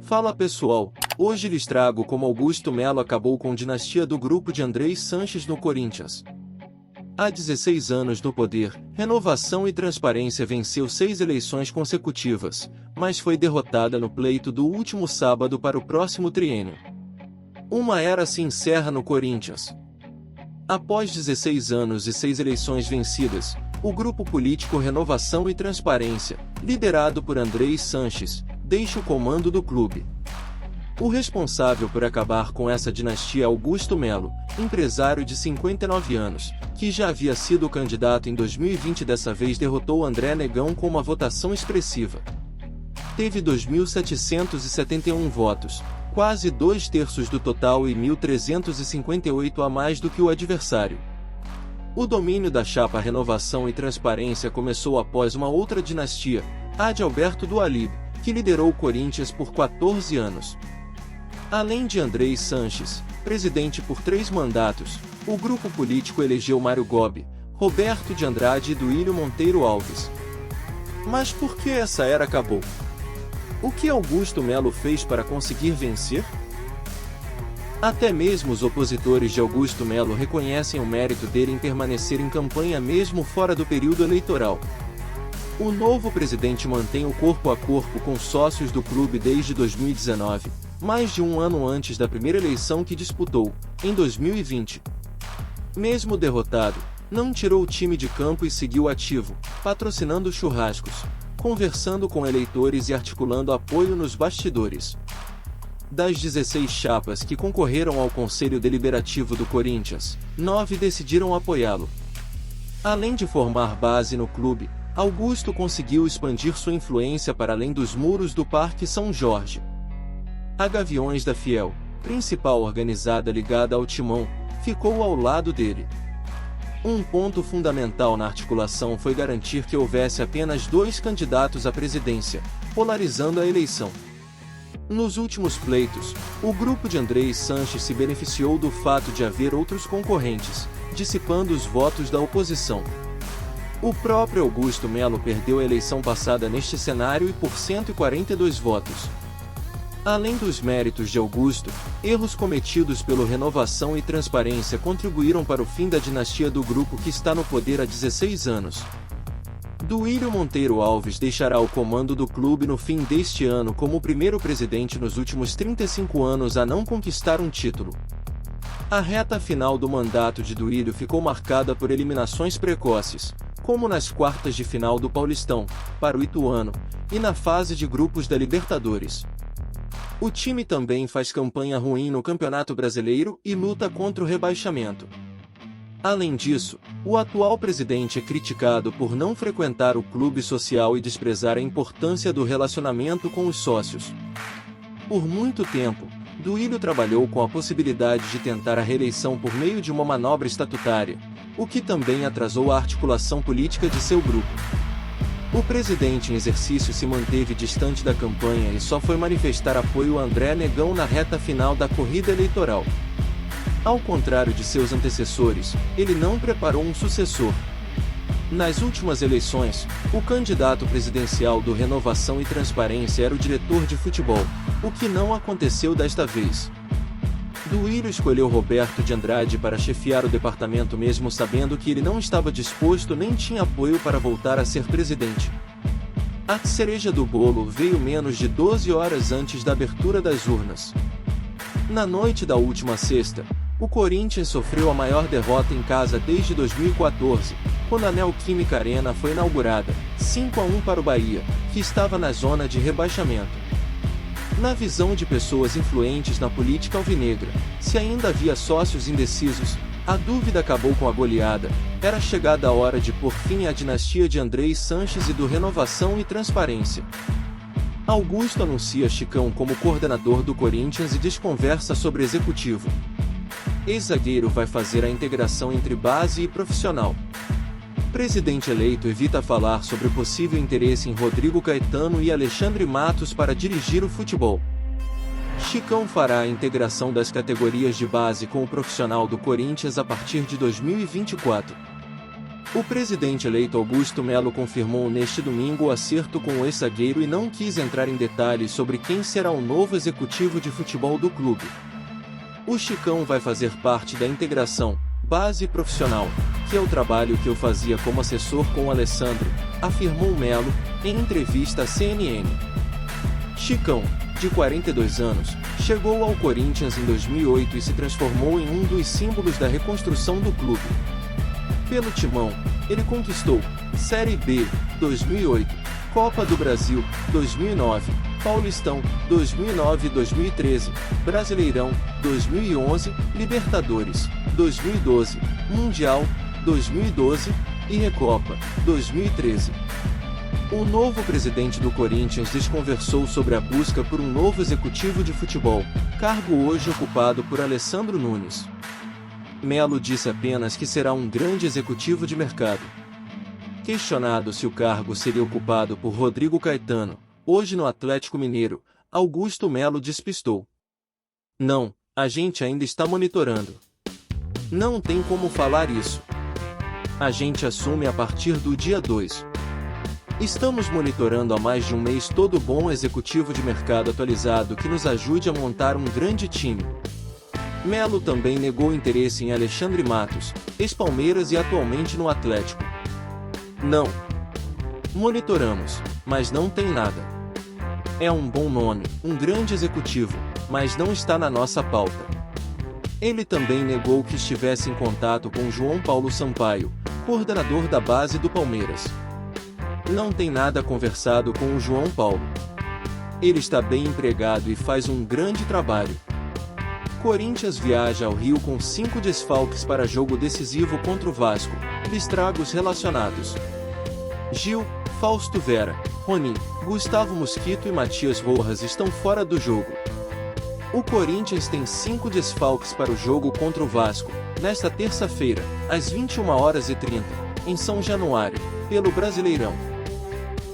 Fala pessoal, hoje lhes trago como Augusto Melo acabou com a dinastia do grupo de Andrés Sanches no Corinthians. Há 16 anos no poder, Renovação e Transparência venceu 6 eleições consecutivas, mas foi derrotada no pleito do último sábado para o próximo triênio. Uma era se encerra no Corinthians. Após 16 anos e 6 eleições vencidas, o grupo político Renovação e Transparência, liderado por Andrés Sanches, deixa o comando do clube. O responsável por acabar com essa dinastia é Augusto Melo, empresário de 59 anos, que já havia sido candidato em 2020 e dessa vez derrotou André Negão com uma votação expressiva. Teve 2.771 votos, quase 2/3 do total e 1.358 a mais do que o adversário. O domínio da chapa Renovação e Transparência começou após uma outra dinastia, a de Alberto Duhalib, que liderou o Corinthians por 14 anos. Além de Andrés Sanches, presidente por 3 mandatos, o grupo político elegeu Mário Gobi, Roberto de Andrade e Duílio Monteiro Alves. Mas por que essa era acabou? O que Augusto Melo fez para conseguir vencer? Até mesmo os opositores de Augusto Melo reconhecem o mérito dele em permanecer em campanha mesmo fora do período eleitoral. O novo presidente mantém o corpo a corpo com sócios do clube desde 2019, mais de um ano antes da primeira eleição que disputou, em 2020. Mesmo derrotado, não tirou o time de campo e seguiu ativo, patrocinando churrascos, conversando com eleitores e articulando apoio nos bastidores. Das 16 chapas que concorreram ao Conselho Deliberativo do Corinthians, 9 decidiram apoiá-lo. Além de formar base no clube, Augusto conseguiu expandir sua influência para além dos muros do Parque São Jorge. A Gaviões da Fiel, principal organizada ligada ao Timão, ficou ao lado dele. Um ponto fundamental na articulação foi garantir que houvesse apenas 2 candidatos à presidência, polarizando a eleição. Nos últimos pleitos, o grupo de Andrés Sanches se beneficiou do fato de haver outros concorrentes, dissipando os votos da oposição. O próprio Augusto Melo perdeu a eleição passada neste cenário e por 142 votos. Além dos méritos de Augusto, erros cometidos pelo Renovação e Transparência contribuíram para o fim da dinastia do grupo que está no poder há 16 anos. Duílio Monteiro Alves deixará o comando do clube no fim deste ano como o primeiro presidente nos últimos 35 anos a não conquistar um título. A reta final do mandato de Duílio ficou marcada por eliminações precoces, como nas quartas de final do Paulistão, para o Ituano, e na fase de grupos da Libertadores. O time também faz campanha ruim no Campeonato Brasileiro e luta contra o rebaixamento. Além disso, o atual presidente é criticado por não frequentar o clube social e desprezar a importância do relacionamento com os sócios. Por muito tempo, Duílio trabalhou com a possibilidade de tentar a reeleição por meio de uma manobra estatutária, o que também atrasou a articulação política de seu grupo. O presidente em exercício se manteve distante da campanha e só foi manifestar apoio a André Negão na reta final da corrida eleitoral. Ao contrário de seus antecessores, ele não preparou um sucessor. Nas últimas eleições, o candidato presidencial do Renovação e Transparência era o diretor de futebol, o que não aconteceu desta vez. Duílio escolheu Roberto de Andrade para chefiar o departamento mesmo sabendo que ele não estava disposto nem tinha apoio para voltar a ser presidente. A cereja do bolo veio menos de 12 horas antes da abertura das urnas. Na noite da última sexta, o Corinthians sofreu a maior derrota em casa desde 2014, quando a Neoquímica Arena foi inaugurada, 5-1 para o Bahia, que estava na zona de rebaixamento. Na visão de pessoas influentes na política alvinegra, se ainda havia sócios indecisos, a dúvida acabou com a goleada, era chegada a hora de pôr fim à dinastia de Andrés Sanches e do Renovação e Transparência. Augusto anuncia Chicão como coordenador do Corinthians e desconversa sobre executivo. Ex-zagueiro vai fazer a integração entre base e profissional. Presidente eleito evita falar sobre o possível interesse em Rodrigo Caetano e Alexandre Matos para dirigir o futebol. Chicão fará a integração das categorias de base com o profissional do Corinthians a partir de 2024. O presidente eleito Augusto Melo confirmou neste domingo o acerto com o ex-zagueiro e não quis entrar em detalhes sobre quem será o novo executivo de futebol do clube. O Chicão vai fazer parte da integração base profissional, que é o trabalho que eu fazia como assessor com o Alessandro, afirmou Melo, em entrevista à CNN. Chicão, de 42 anos, chegou ao Corinthians em 2008 e se transformou em um dos símbolos da reconstrução do clube. Pelo Timão, ele conquistou Série B, 2008, Copa do Brasil, 2009, Paulistão, 2009 e 2013, Brasileirão, 2011, Libertadores, 2012, Mundial, 2012 e Recopa, 2013. O novo presidente do Corinthians desconversou sobre a busca por um novo executivo de futebol, cargo hoje ocupado por Alessandro Nunes. Melo disse apenas que será um grande executivo de mercado. Questionado se o cargo seria ocupado por Rodrigo Caetano, hoje no Atlético Mineiro, Augusto Melo despistou. Não, a gente ainda está monitorando. Não tem como falar isso. A gente assume a partir do dia 2. Estamos monitorando há mais de um mês todo bom executivo de mercado atualizado que nos ajude a montar um grande time. Melo também negou interesse em Alexandre Matos, ex-Palmeiras e atualmente no Atlético. Não. Monitoramos, mas não tem nada. É um bom nome, um grande executivo, mas não está na nossa pauta. Ele também negou que estivesse em contato com João Paulo Sampaio, coordenador da base do Palmeiras. Não tem nada conversado com o João Paulo. Ele está bem empregado e faz um grande trabalho. Corinthians viaja ao Rio com 5 desfalques para jogo decisivo contra o Vasco, estragos relacionados. Gil, Fausto Vera, Rony, Gustavo Mosquito e Matias Rojas estão fora do jogo. O Corinthians tem 5 desfalques para o jogo contra o Vasco, nesta terça-feira, às 21h30, em São Januário, pelo Brasileirão.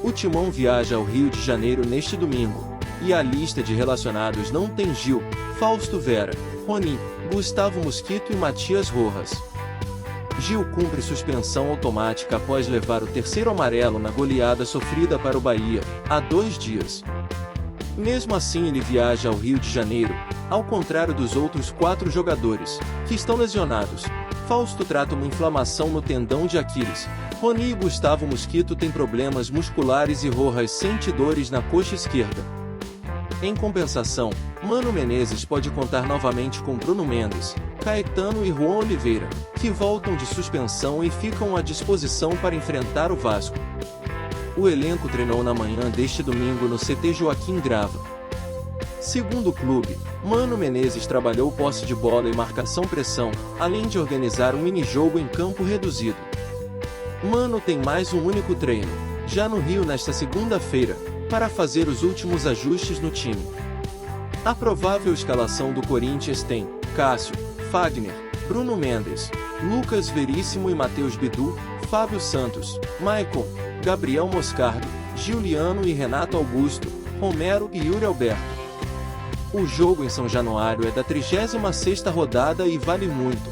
O Timão viaja ao Rio de Janeiro neste domingo, e a lista de relacionados não tem Gil, Fausto Vera, Rony, Gustavo Mosquito e Matias Rojas. Gil cumpre suspensão automática após levar o terceiro amarelo na goleada sofrida para o Bahia, há 2 dias. Mesmo assim ele viaja ao Rio de Janeiro, ao contrário dos outros 4 jogadores, que estão lesionados. Fausto trata uma inflamação no tendão de Aquiles, Rony e Gustavo Mosquito têm problemas musculares e Rojas sente dores na coxa esquerda. Em compensação, Mano Menezes pode contar novamente com Bruno Mendes, Caetano e Juan Oliveira, que voltam de suspensão e ficam à disposição para enfrentar o Vasco. O elenco treinou na manhã deste domingo no CT Joaquim Grava. Segundo o clube, Mano Menezes trabalhou posse de bola e marcação-pressão, além de organizar um mini-jogo em campo reduzido. Mano tem mais um único treino, já no Rio nesta segunda-feira, para fazer os últimos ajustes no time. A provável escalação do Corinthians tem Cássio, Fagner, Bruno Mendes, Lucas Veríssimo e Matheus Bidu, Fábio Santos, Maicon, Gabriel Moscardo, Giuliano e Renato Augusto, Romero e Yuri Alberto. O jogo em São Januário é da 36ª rodada e vale muito.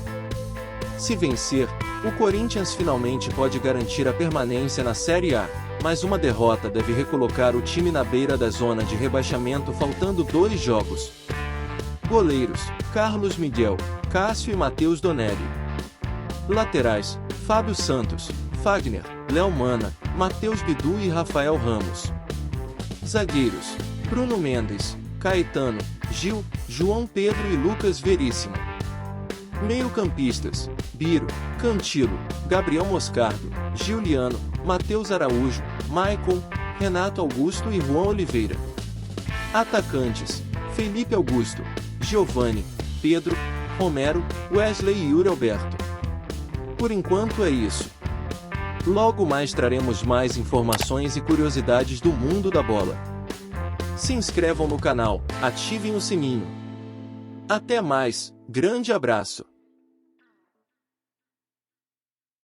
Se vencer, o Corinthians finalmente pode garantir a permanência na Série A, mas uma derrota deve recolocar o time na beira da zona de rebaixamento faltando 2 jogos. Goleiros: Carlos Miguel, Cássio e Matheus Donelli. Laterais: Fábio Santos, Fagner, Léo Mana, Matheus Bidu e Rafael Ramos. Zagueiros: Bruno Mendes, Caetano, Gil, João Pedro e Lucas Veríssimo. Meio-campistas: Biro, Cantilo, Gabriel Moscardo, Giuliano, Matheus Araújo, Maicon, Renato Augusto e Juan Oliveira. Atacantes: Felipe Augusto, Giovani, Pedro, Romero, Wesley e Yuri Alberto. Por enquanto é isso. Logo mais traremos mais informações e curiosidades do mundo da bola. Se inscrevam no canal, ativem o sininho. Até mais, grande abraço!